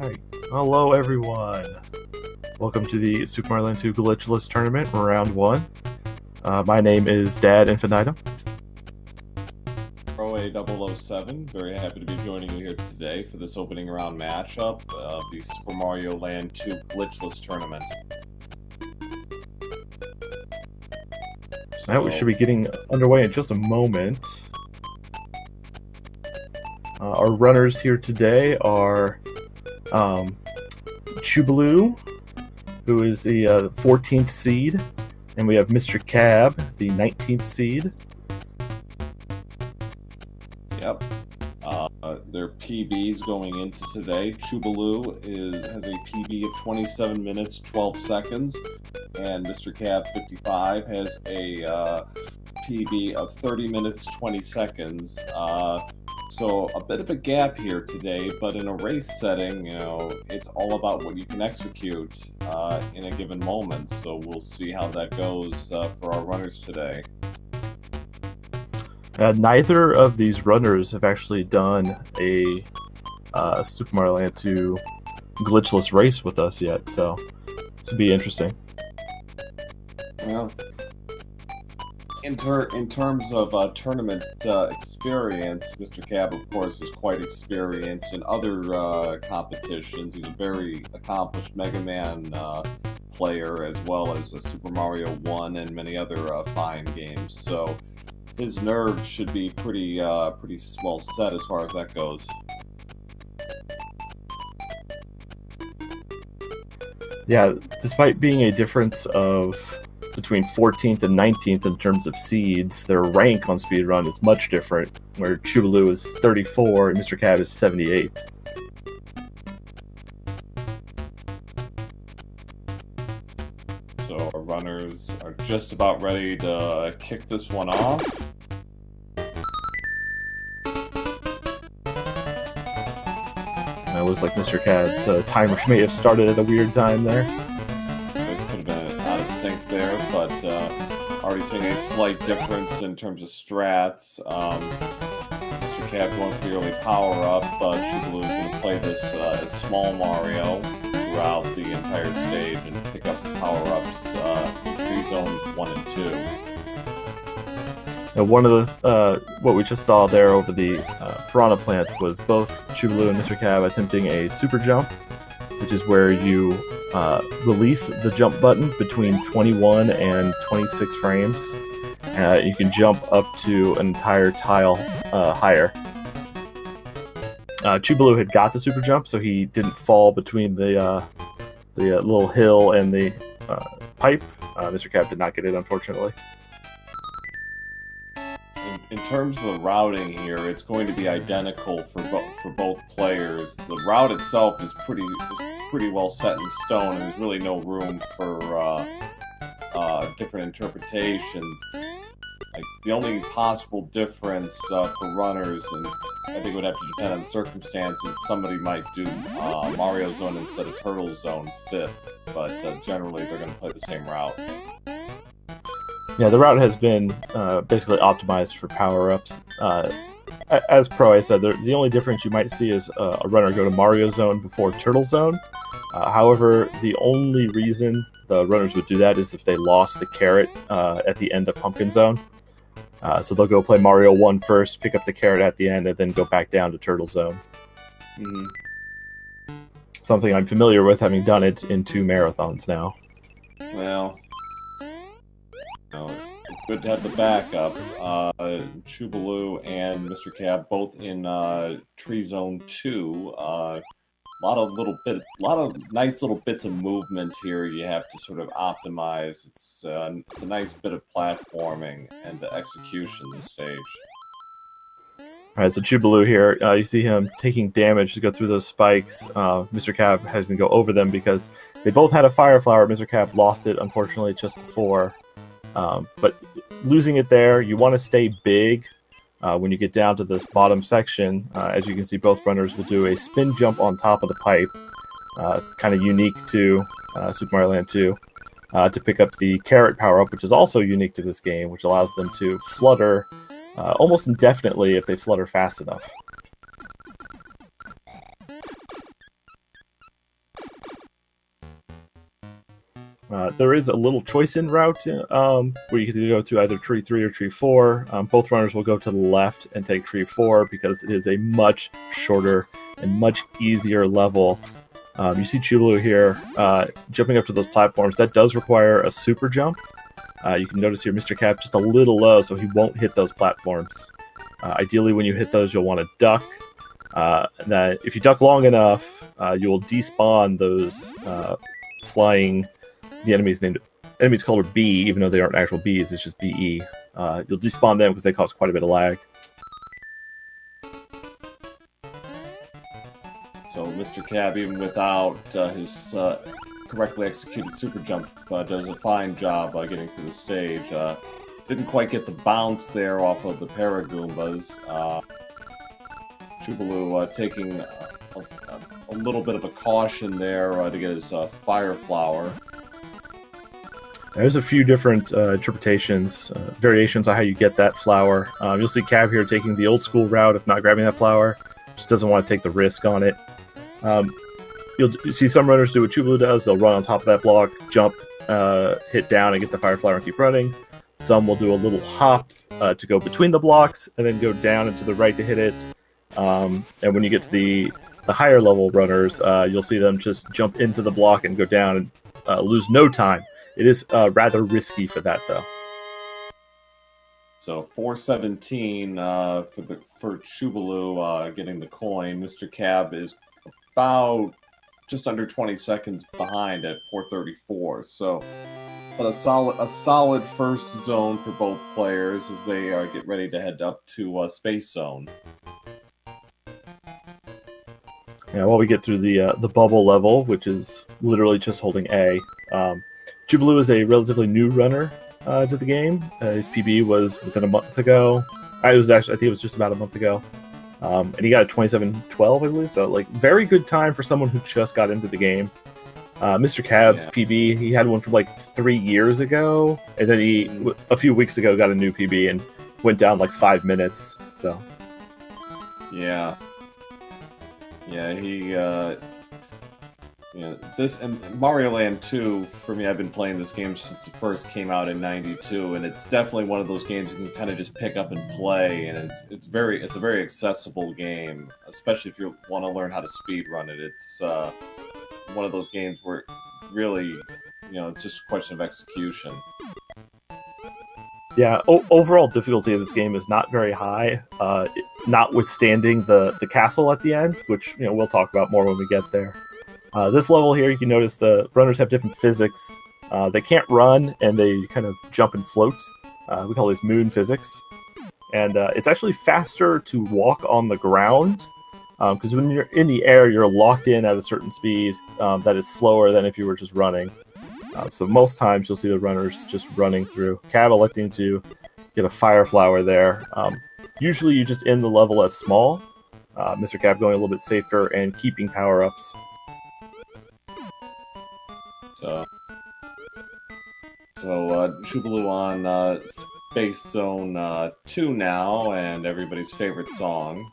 Hi. Hello, everyone. Welcome to the Super Mario Land 2 Glitchless Tournament, Round 1. My name is Dad Infinitum. Chubaloe020, very happy to be joining you here today for this opening round matchup of the Super Mario Land 2 Glitchless Tournament. Now we should be getting underway in just a moment. Our runners here today are Chubaloe, who is the 14th seed, and we have MrCab, the 19th seed. Yep. Their PBs going into today. Chubaloe has a PB of 27 minutes, 12 seconds, and MrCab55 has a PB of 30 minutes, 20 seconds. So a bit of a gap here today, but in a race setting, it's all about what you can execute in a given moment. So we'll see how that goes for our runners today. Neither of these runners have actually done a Super Mario Land 2 glitchless race with us yet, so this will be interesting. Well, in terms of tournament experience, MrCab, of course, is quite experienced in other competitions. He's a very accomplished Mega Man player, as well as a Super Mario 1 and many other fine games. So his nerves should be pretty well set as far as that goes. Yeah, despite being a difference of between 14th and 19th in terms of seeds, their rank on speedrun is much different, where Chubaloe is 34 and MrCab is 78. So our runners are just about ready to kick this one off. It looks like MrCab's timer may have started at a weird time there. It could have been out of sync there, but already seeing a slight difference in terms of strats. MrCab going for the early power-up. Chubaloe is going to play this as Small Mario throughout the entire stage and pick up the power-ups in Zone 1 and 2. Now, one of the what we just saw there over the piranha plant was both Chubaloe and MrCab attempting a super jump, which is where you release the jump button between 21 and 26 frames. You can jump up to an entire tile higher. Chubaloe had got the super jump, so he didn't fall between the little hill and the pipe. MrCab did not get it, unfortunately. In terms of the routing here, it's going to be identical for both players. The route itself is pretty well set in stone, and there's really no room for different interpretations. Like, the only possible difference for runners, and I think it would have to depend on the circumstances, somebody might do Mario Zone instead of Turtle Zone 5th, but generally they're going to play the same route. Yeah, the route has been basically optimized for power-ups. As Pro, I said, the only difference you might see is a runner go to Mario Zone before Turtle Zone. However, the only reason the runners would do that is if they lost the carrot at the end of Pumpkin Zone. So they'll go play Mario 1 first, pick up the carrot at the end, and then go back down to Turtle Zone. Mm-hmm. Something I'm familiar with, having done it in 2 marathons now. Well, it's good to have the backup. Chubaloe and MrCab both in Tree Zone 2. A lot of nice little bits of movement here. You have to sort of optimize. It's a nice bit of platforming and execution this stage. Alright, so Chubaloe here, you see him taking damage to go through those spikes. MrCab has to go over them because they both had a Fire Flower. MrCab lost it, unfortunately, just before. But losing it there, you want to stay big when you get down to this bottom section. As you can see, both runners will do a spin jump on top of the pipe, kind of unique to Super Mario Land 2, to pick up the carrot power-up, which is also unique to this game, which allows them to flutter almost indefinitely if they flutter fast enough. There is a little choice in route where you can go to either tree 3 or tree 4. Both runners will go to the left and take tree 4 because it is a much shorter and much easier level. You see Chubaloe here jumping up to those platforms. That does require a super jump. You can notice here MrCab just a little low, so he won't hit those platforms. Ideally, when you hit those, you'll want to duck. That if you duck long enough, you will despawn those flying. The enemy's called a bee, even though they aren't actual bees. It's just BE. You'll despawn them because they cause quite a bit of lag. So MrCab, even without his correctly executed super jump, does a fine job getting through the stage. Didn't quite get the bounce there off of the Paragoombas. Chubaloe taking a little bit of a caution there to get his Fire Flower. There's a few different interpretations, variations on how you get that flower. You'll see Cab here taking the old school route of not grabbing that flower. Just doesn't want to take the risk on it. You'll see some runners do what Chubaloe does. They'll run on top of that block, jump, hit down, and get the Fire Flower and keep running. Some will do a little hop to go between the blocks, and then go down and to the right to hit it. And when you get to the higher level runners, you'll see them just jump into the block and go down and lose no time. It is rather risky for that, though. So 417 for Chubaloe getting the coin. MrCab is about just under 20 seconds behind at 434. So, but a solid first zone for both players as they get ready to head up to Space Zone. Yeah, while we get through the bubble level, which is literally just holding A. Chubaloe is a relatively new runner to the game. His PB was within a month ago. I think it was just about a month ago. And he got a 27:12, I believe. So, like, very good time for someone who just got into the game. MrCab's PB, he had one from like 3 years ago, and then he a few weeks ago got a new PB and went down like 5 minutes. So, yeah, he. This and Mario Land 2, for me, I've been playing this game since it first came out in '92, and it's definitely one of those games you can kind of just pick up and play, and it's a very accessible game, especially if you want to learn how to speed run it. It's one of those games where really, it's just a question of execution. Yeah, overall difficulty of this game is not very high, notwithstanding the castle at the end, which we'll talk about more when we get there. This level here, you can notice the runners have different physics. They can't run, and they kind of jump and float. We call these moon physics. And it's actually faster to walk on the ground, because when you're in the air, you're locked in at a certain speed that is slower than if you were just running. So most times you'll see the runners just running through. Cab electing to get a Fire Flower there. Usually you just end the level as small. MrCab going a little bit safer and keeping power-ups. So Chubaloe on Space Zone 2 now, and everybody's favorite song.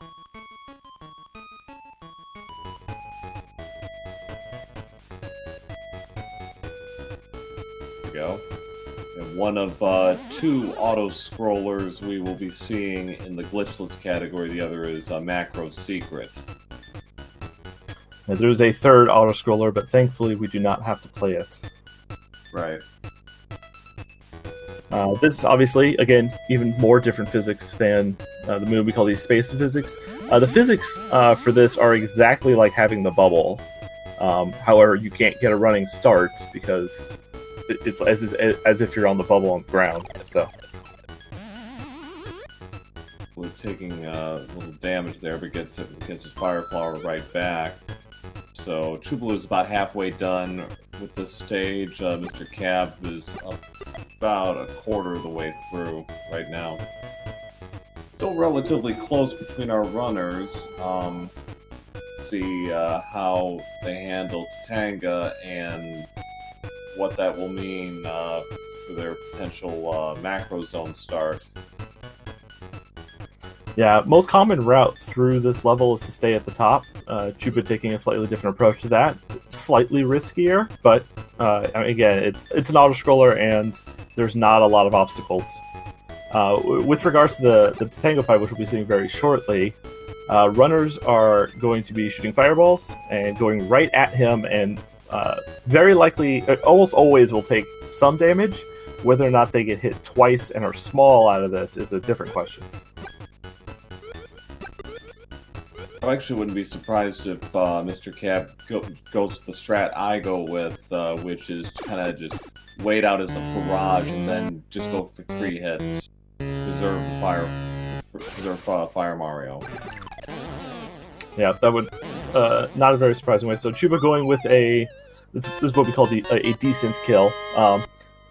There we go. And one of two auto-scrollers we will be seeing in the Glitchless category. The other is Macro Secret. Now, there's a third auto-scroller, but thankfully we do not have to play it. Right. This is obviously, again, even more different physics than the moon. We call these space physics. The physics for this are exactly like having the bubble. However, you can't get a running start because it's as if you're on the bubble on the ground. So we're taking a little damage there, but gets his Fire Flower right back. So Chubaloe is about halfway done with this stage. MrCab is about a quarter of the way through right now. Still relatively close between our runners. See how they handle Tatanga and what that will mean for their potential macro zone start. Yeah, most common route through this level is to stay at the top. Chuba taking a slightly different approach to that, slightly riskier, but again, it's an auto scroller and there's not a lot of obstacles. With regards to the Tango fight, which we'll be seeing very shortly, runners are going to be shooting fireballs and going right at him, and very likely, almost always, will take some damage. Whether or not they get hit twice and are small out of this is a different question. I actually wouldn't be surprised if MrCab goes the strat I go with, which is kind of just wait out as a barrage and then just go for 3 hits. Preserve Fire Mario. Yeah, that would not a very surprising way. So Chuba going with this is what we call a decent kill,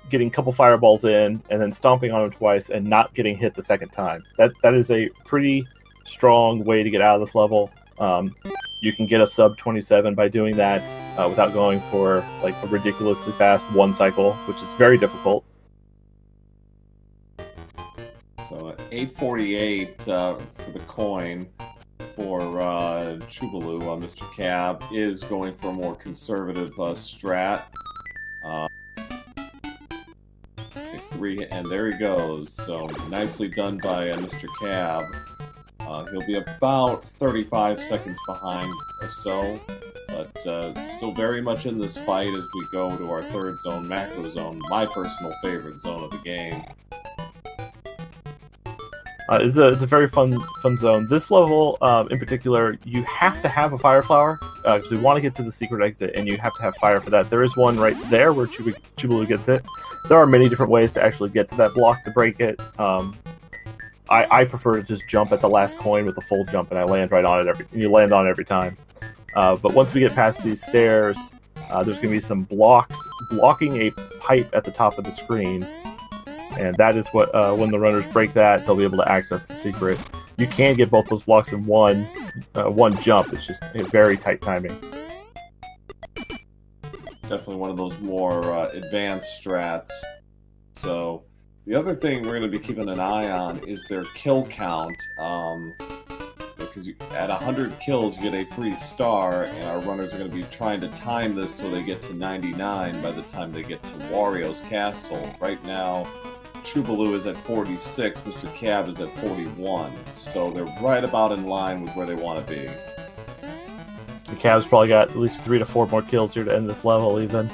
getting a couple fireballs in and then stomping on him twice and not getting hit the second time. That is a pretty strong way to get out of this level. You can get a sub 27 by doing that without going for like a ridiculously fast 1 cycle, which is very difficult. So 848 for the coin for Chubaloe. MrCab is going for a more conservative strat. Take 3, and there he goes. So nicely done by MrCab. He'll be about 35 seconds behind or so, but still very much in this fight as we go to our 3rd zone, Macro Zone, my personal favorite zone of the game. It's a very fun zone. This level, in particular, you have to have a fire flower because we want to get to the secret exit, and you have to have fire for that. There is one right there where Chubaloe gets it. There are many different ways to actually get to that block to break it. I prefer to just jump at the last coin with a full jump, and I land right on it you land on it every time. But once we get past these stairs, there's going to be some blocks blocking a pipe at the top of the screen. And that is what, when the runners break that, they'll be able to access the secret. You can get both those blocks in one jump. It's just a very tight timing. Definitely one of those more advanced strats. So the other thing we're going to be keeping an eye on is their kill count. Because at 100 kills, you get a free star, and our runners are going to be trying to time this so they get to 99 by the time they get to Wario's Castle. Right now, Chubaloe is at 46, MrCab is at 41, so they're right about in line with where they want to be. The Cab's probably got at least 3 to 4 more kills here to end this level, even.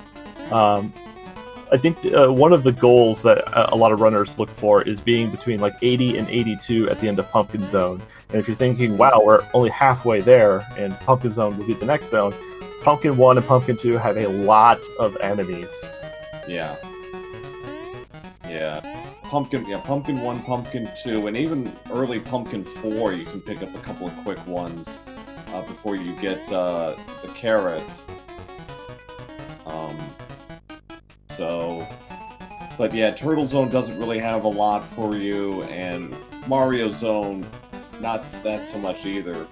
I think one of the goals that a lot of runners look for is being between like 80 and 82 at the end of Pumpkin Zone. And if you're thinking, wow, we're only halfway there, and Pumpkin Zone will be the next zone, Pumpkin 1 and Pumpkin 2 have a lot of enemies. Yeah. Yeah. Pumpkin 1, Pumpkin 2, and even early Pumpkin 4, you can pick up a couple of quick ones before you get the carrot. But yeah, Turtle Zone doesn't really have a lot for you, and Mario Zone, not that so much either.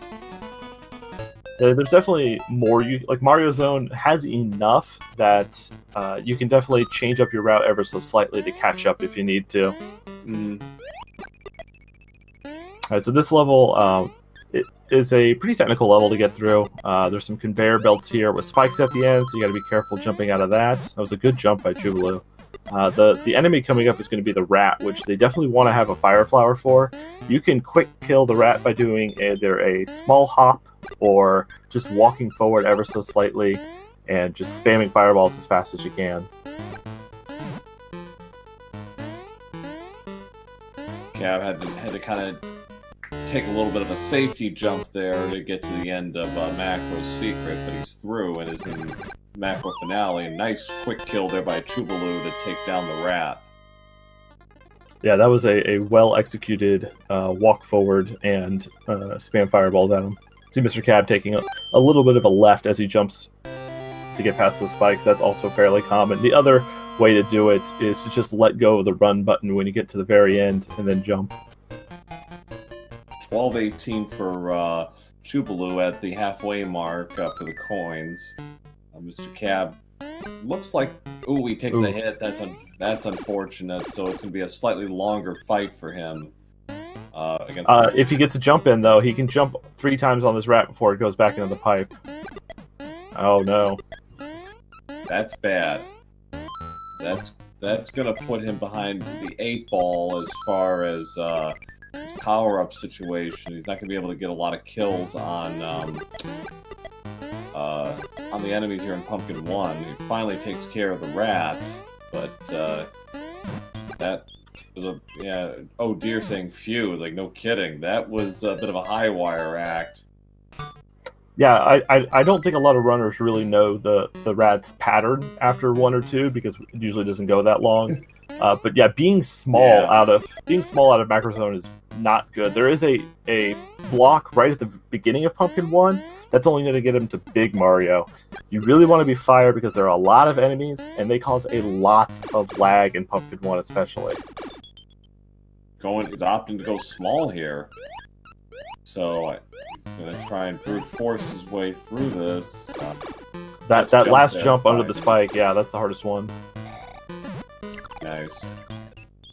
There's definitely more. Like Mario Zone has enough that you can definitely change up your route ever so slightly to catch up if you need to. Alright, so this level it is a pretty technical level to get through. There's some conveyor belts here with spikes at the end, so you got to be careful jumping out of that. That was a good jump by Chubaloe. The enemy coming up is going to be the rat, which they definitely want to have a fire flower for. You can quick kill the rat by doing either a small hop or just walking forward ever so slightly and just spamming fireballs as fast as you can. Cab had to kind of take a little bit of a safety jump there to get to the end of Macro's secret, but he's through and is in Macro finale. Nice quick kill there by Chubaloe to take down the rat. Yeah, that was a well-executed walk forward and spam fireballs at him. See MrCab taking a little bit of a left as he jumps to get past those spikes. That's also fairly common. The other way to do it is to just let go of the run button when you get to the very end and then jump. 12-18 for Chubaloe at the halfway mark for the coins. MrCab looks like, ooh, he takes a hit. That's unfortunate. So it's going to be a slightly longer fight for him. against. If he gets a jump in, though, he can jump 3 times on this rat before it goes back into the pipe. Oh no. That's bad. That's gonna put him behind the 8 ball as far as his power-up situation. He's not gonna be able to get a lot of kills on the enemies here in Pumpkin 1. He finally takes care of the rat, but that was oh dear, saying phew, like no kidding. That was a bit of a high wire act. Yeah, I don't think a lot of runners really know the rat's pattern after 1 or 2 because it usually doesn't go that long. But yeah, being small out of Macro Zone is not good. There is a block right at the beginning of Pumpkin 1 that's only going to get him to Big Mario. You really want to be fire because there are a lot of enemies and they cause a lot of lag in Pumpkin 1 especially. He's opting to go small here. So he's going to try and brute force his way through this. That last jump under the spike, yeah, that's the hardest one. Nice.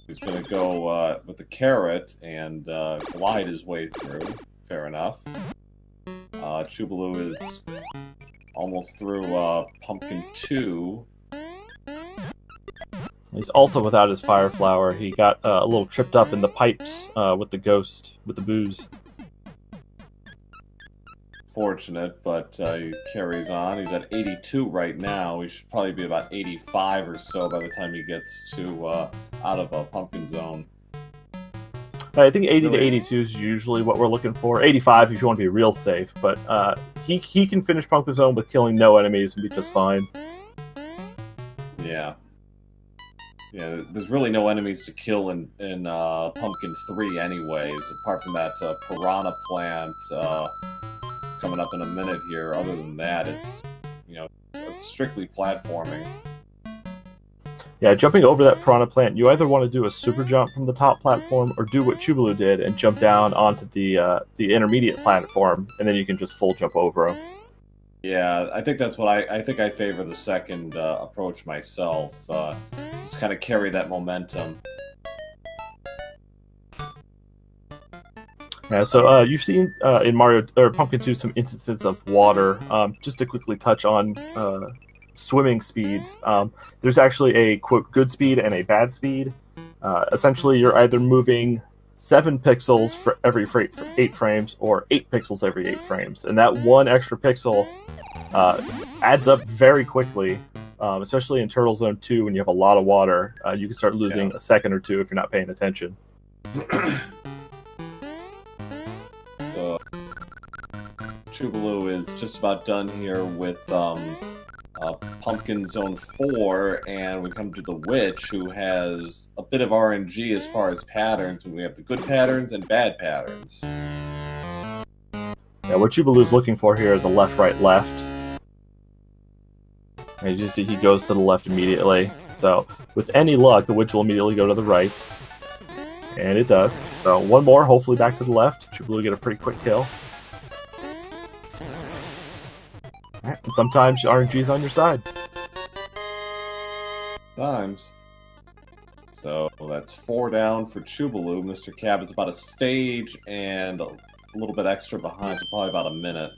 He's going to go with the carrot and glide his way through. Fair enough. Chubaloe is almost through Pumpkin 2. He's also without his fire flower. He got a little tripped up in the pipes with the ghost, with the booze. Fortunate, but he carries on. He's at 82 right now. He should probably be about 85 or so by the time he gets to out of a Pumpkin Zone. I think 80 to 82 is usually what we're looking for. 85 if you want to be real safe, but he can finish Pumpkin Zone with killing no enemies and be just fine. Yeah. Yeah, there's really no enemies to kill in Pumpkin 3 anyways, apart from that piranha plant coming up in a minute here. Other than that, it's strictly platforming. Yeah, jumping over that piranha plant, you either want to do a super jump from the top platform or do what Chubaloe did and jump down onto the intermediate platform, and then you can just full jump over him. Yeah, I think that's what I think I favor the second approach myself. Just kind of carry that momentum. Yeah, so you've seen in Mario or Pumpkin 2 some instances of water. Just to quickly touch on swimming speeds, there's actually a quote good speed and a bad speed. Essentially, you're either moving 7 pixels for every 8 frames or 8 pixels every 8 frames, and that 1 extra pixel adds up very quickly. Especially in Turtle Zone 2 when you have a lot of water, you can start losing a second or two if you're not paying attention. So, Chubaloe is just about done here with Pumpkin Zone 4, and we come to the Witch, who has a bit of RNG as far as patterns. We have the good patterns and bad patterns. Yeah, what Chubaloe's looking for here is a left, right, left. And you just see he goes to the left immediately. So, with any luck, the Witch will immediately go to the right. And it does. So, one more, hopefully back to the left. Chubaloe will get a pretty quick kill. Right, and sometimes RNG's on your side. Times. So, that's 4 down for Chubaloe. MrCab is about a stage and a little bit extra behind, so probably about a minute.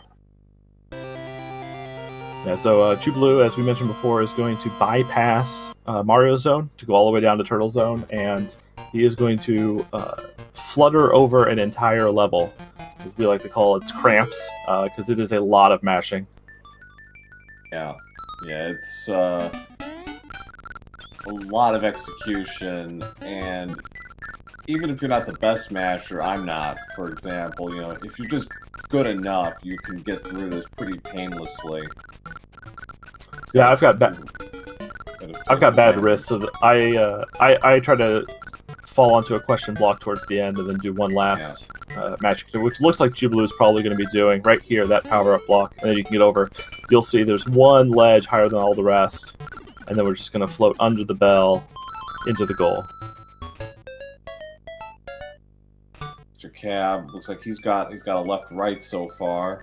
Yeah, so Chubaloe, as we mentioned before, is going to bypass Mario Zone to go all the way down to Turtle Zone, and he is going to flutter over an entire level, as we like to call it, cramps, because it is a lot of mashing. Yeah, it's a lot of execution, and even if you're not the best masher, I'm not, for example, if you're just good enough, you can get through this pretty painlessly. Yeah, I've got bad wrists, so I try to fall onto a question block towards the end and then do one last magic, which looks like Chubaloe is probably going to be doing right here, that power-up block, and then you can get over. You'll see there's one ledge higher than all the rest, and then we're just going to float under the bell into the goal. MrCab looks like he's got a left-right so far,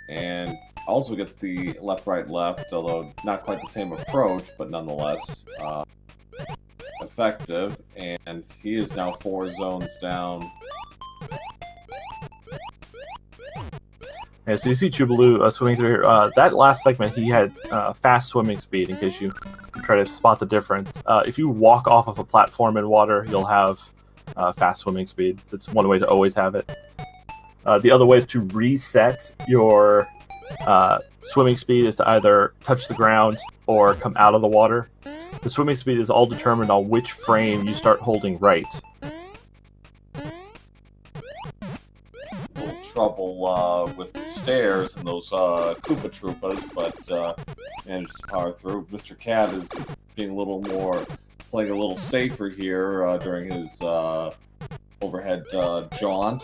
and also gets the left-right-left, although not quite the same approach, but nonetheless. effective, and he is now 4 zones down. Yeah, so you see Chubaloe swimming through here. That last segment, he had fast swimming speed, in case you try to spot the difference. If you walk off of a platform in water, you'll have fast swimming speed. That's one way to always have it. The other way is to reset your swimming speed is to either touch the ground or come out of the water. The swimming speed is all determined on which frame you start holding right. Trouble with the stairs and those Koopa Troopas, but managed to power through. MrCab is being a little more, playing a little safer here during his overhead jaunt.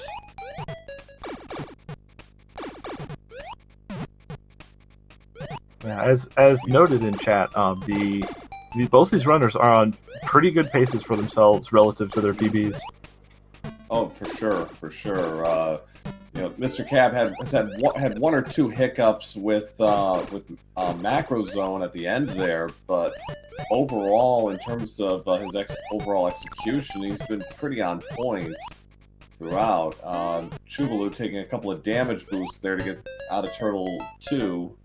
Yeah, as noted in chat, both these runners are on pretty good paces for themselves relative to their PBs. Oh, for sure. You know, MrCab had one or two hiccups with Macro Zone at the end there, but overall, in terms of his overall execution, he's been pretty on point throughout. Chubaloe taking a couple of damage boosts there to get out of Turtle 2.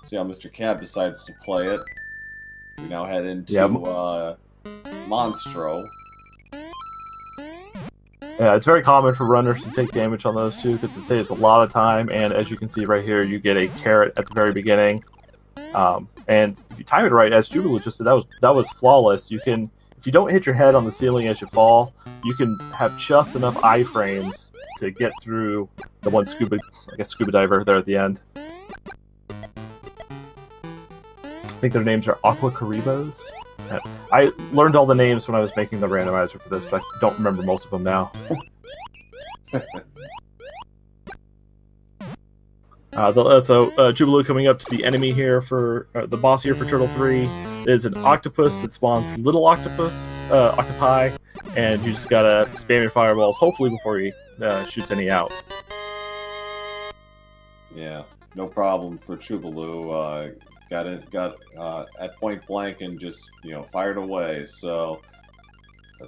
See how MrCab decides to play it. We now head into Monstro. Yeah, it's very common for runners to take damage on those two because it saves a lot of time, and as you can see right here, you get a carrot at the very beginning. And if you time it right, as Chubaloe just said, that was flawless. You can, if you don't hit your head on the ceiling as you fall, you can have just enough iframes to get through the one scuba diver there at the end. I think their names are Aqua Caribos. I learned all the names when I was making the randomizer for this, but I don't remember most of them now. Chubaloe coming up to the enemy here for the boss here for Turtle 3 is an octopus that spawns little octopi, and you just gotta spam your fireballs, hopefully before he shoots any out. Yeah, no problem for Chubaloe. Got at point blank and just, fired away. So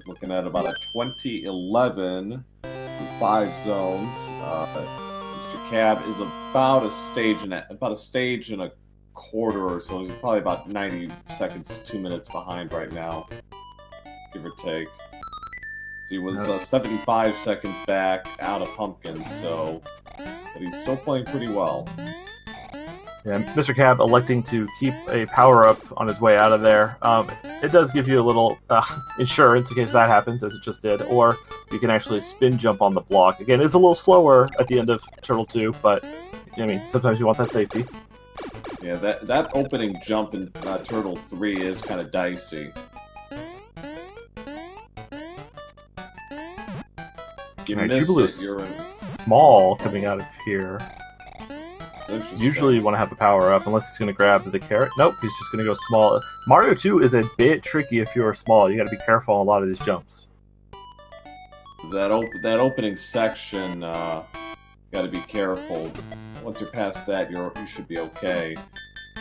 looking at about a 2011 with 5 zones. MrCab is about a stage and a quarter or so. He's probably about 90 seconds to 2 minutes behind right now, give or take. So he was 75 seconds back out of Pumpkins, but he's still playing pretty well. Yeah, MrCab electing to keep a power-up on his way out of there. It does give you a little insurance in case that happens, as it just did, or you can actually spin jump on the block. Again, it's a little slower at the end of Turtle 2, but, sometimes you want that safety. Yeah, that opening jump in Turtle 3 is kind of dicey. You miss it, you're in... small coming out of here. Usually you want to have a power up, unless he's going to grab the carrot. Nope, he's just going to go small. Mario 2 is a bit tricky if you're small. You got to be careful on a lot of these jumps. That opening section, got to be careful. Once you're past that, you should be okay.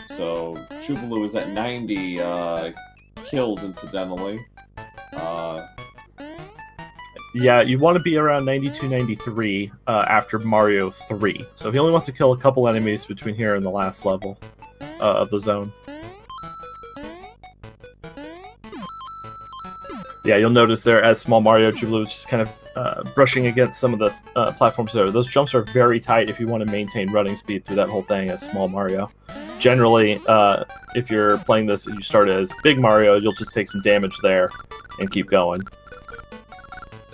So Chubaloe is at 90 kills, incidentally. Yeah, you want to be around 92, 93 after Mario 3. So he only wants to kill a couple enemies between here and the last level of the zone. Yeah, you'll notice there as Small Mario, Chubaloe is just kind of brushing against some of the platforms there. Those jumps are very tight if you want to maintain running speed through that whole thing as Small Mario. Generally, if you're playing this and you start as Big Mario, you'll just take some damage there and keep going.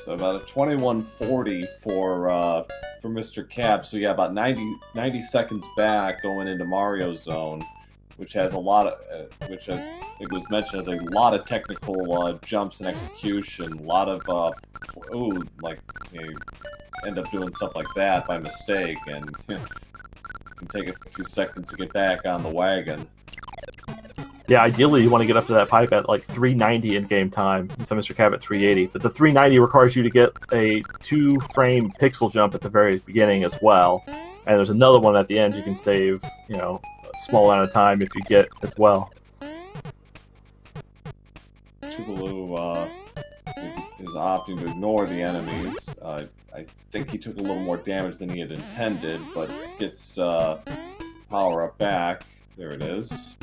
So about a 2140 for MrCab. So yeah, about 90 seconds back going into Mario Zone, which has a lot of, which I think was mentioned, has a lot of technical jumps and execution. A lot of you end up doing stuff like that by mistake, and it can take a few seconds to get back on the wagon. Yeah, ideally you want to get up to that pipe at like 390 in game time, and so MrCab at 380. But the 390 requires you to get a 2-frame pixel jump at the very beginning as well. And there's another one at the end you can save, a small amount of time if you get as well. Chubaloe Chubaloe is opting to ignore the enemies. I think he took a little more damage than he had intended, but gets power up back. There it is.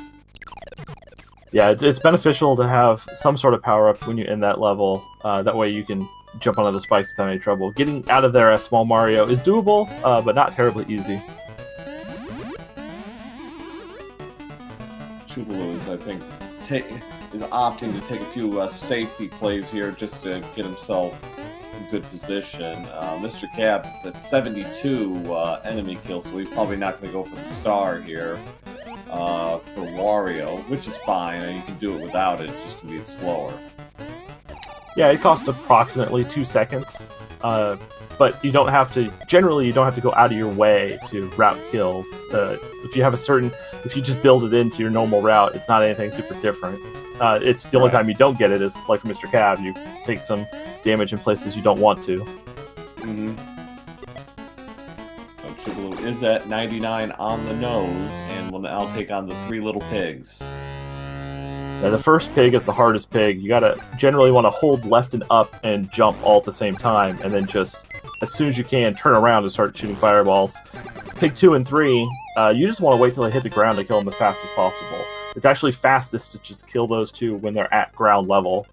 Yeah, it's beneficial to have some sort of power up when you're in that level. That way you can jump onto the spikes without any trouble. Getting out of there as Small Mario is doable, but not terribly easy. Chubaloe is, I think, is opting to take a few safety plays here just to get himself in good position. MrCab is at 72 enemy kills, so he's probably not going to go for the star here for Wario, which is fine. You can do it without it. It's just going to be slower. Yeah, it costs approximately 2 seconds, but you don't have to. Generally, you don't have to go out of your way to route kills. If you just build it into your normal route, it's not anything super different. It's the only time you don't get it is like for MrCab, you take some damage in places you don't want to. Mm-hmm. So Chubaloe is at 99 on the nose, and will now take on the 3 little pigs. Now, the first pig is the hardest pig. You gotta generally want to hold left and up and jump all at the same time, and then just as soon as you can turn around and start shooting fireballs. Pig 2 and 3, you just want to wait till they hit the ground to kill them as fast as possible. It's actually fastest to just kill those 2 when they're at ground level.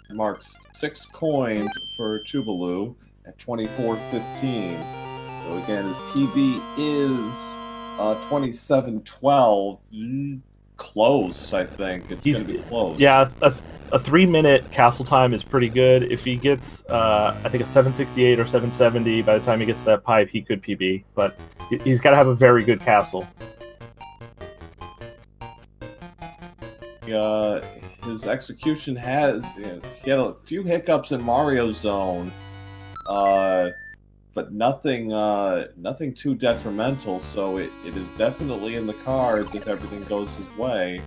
Marks 6 coins for Chubaloe at 24.15. So again, his PB is 27.12. Close, I think. It's going to be close. Yeah, a 3-minute castle time is pretty good. If he gets, I think, a 768 or 770, by the time he gets to that pipe, he could PB. But he's got to have a very good castle. His execution has... he had a few hiccups in Mario Zone, but nothing too detrimental, so it is definitely in the cards if everything goes his way.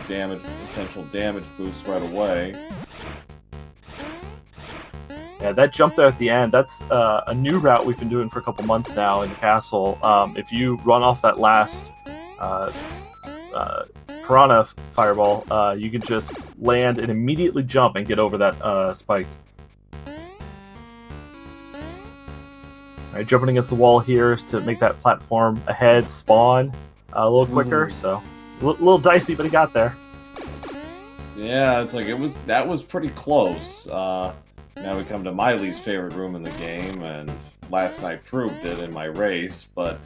Potential damage boost right away. Yeah, that jump there at the end, that's a new route we've been doing for a couple months now in the castle. If you run off that last Piranha Fireball, you can just land and immediately jump and get over that spike. Alright, jumping against the wall here is to make that platform ahead spawn a little quicker, so a little dicey, but he got there. Yeah, it's like that was pretty close. Now we come to my least favorite room in the game, and last night proved it in my race, but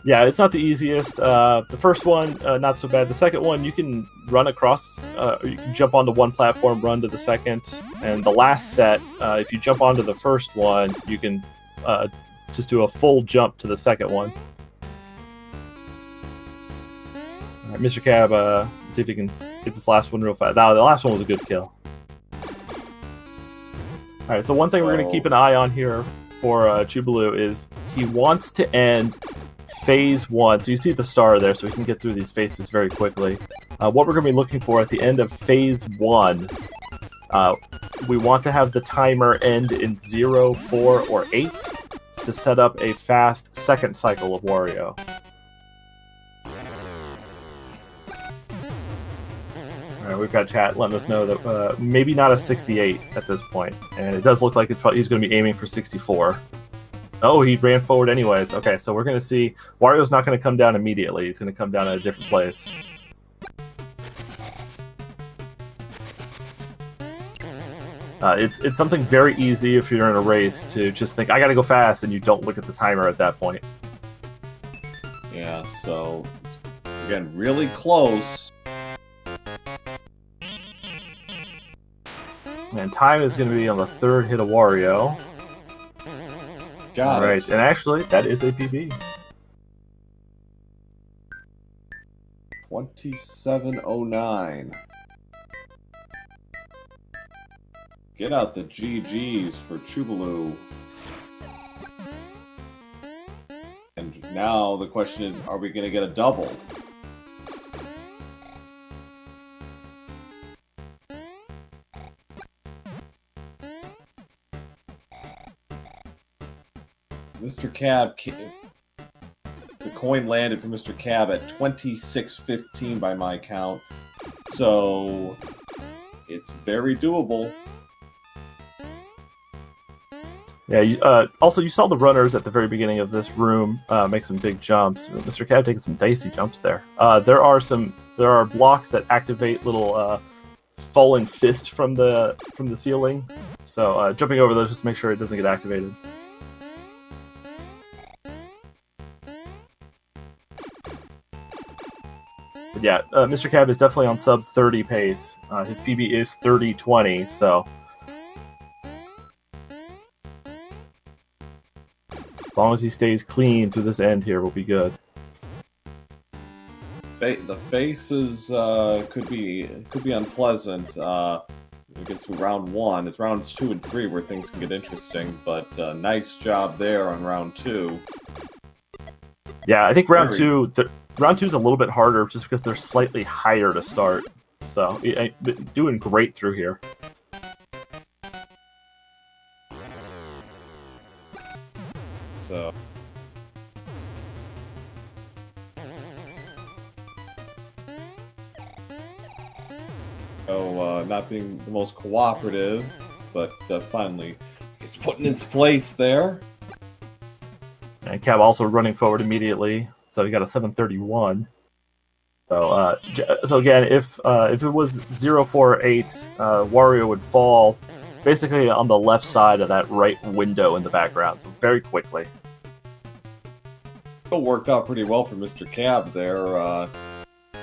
yeah, it's not the easiest. The first one, not so bad. The second one, you can run across, you can jump onto one platform, run to the second, and the last set, if you jump onto the first one, you can just do a full jump to the second one. All right, MrCab, let's see if he can get this last one real fast. No, the last one was a good kill. All right, so one thing we're going to keep an eye on here for Chubaloe is he wants to end Phase 1. So you see the star there, so we can get through these phases very quickly. What we're going to be looking for at the end of Phase 1, we want to have the timer end in 0, 4, or 8 to set up a fast second cycle of Wario. Alright, we've got chat letting us know that maybe not a 68 at this point, and it does look like he's going to be aiming for 64. Oh, he ran forward anyways. Okay, so we're going to see Wario's not going to come down immediately. He's going to come down at a different place. It's something very easy if you're in a race to just think, I got to go fast, and you don't look at the timer at that point. Yeah, so, again, really close. And time is going to be on the third hit of Wario. Got it. Alright, and actually, that is a PB. 2709. Get out the GGs for Chubaloe. And now the question is, are we going to get a double? Mr. Cab, the coin landed for Mr. Cab at 26.15 by my count. So it's very doable. Yeah. Also, you saw the runners at the very beginning of this room make some big jumps. Mr. Cab taking some dicey jumps there. There are blocks that activate little fallen fist from the ceiling. So jumping over those just to make sure it doesn't get activated. But yeah, Mr. Cab is definitely on sub 30 pace. His PB is 30-20, so as long as he stays clean through this end here, we'll be good. The faces could be unpleasant. We get through round 1. It's rounds 2 and 3 where things can get interesting. But nice job there on round 2. Yeah, I think round 2 is a little bit harder just because they're slightly higher to start. So doing great through here. So. Not being the most cooperative, but finally it's put in its place there. And Cab also running forward immediately, so he got a 731. So again, if it was 048, Wario would fall basically on the left side of that right window in the background, so very quickly. It worked out pretty well for Mr. Cab there.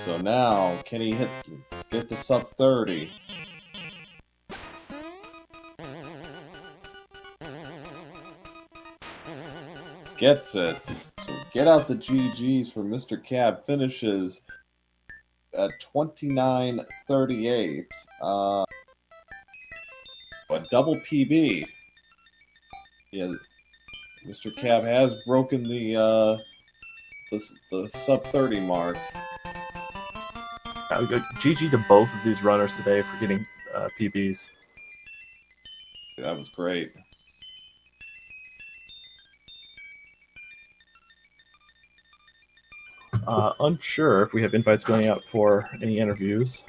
So now, can he get the sub 30? Gets it. So get out the GGs for Mr. Cab. Finishes at 29.38. A double PB. Yeah, Mr. Cab has broken the sub 30 mark. GG to both of these runners today for getting PBs. That was great. Unsure if we have invites going out for any interviews.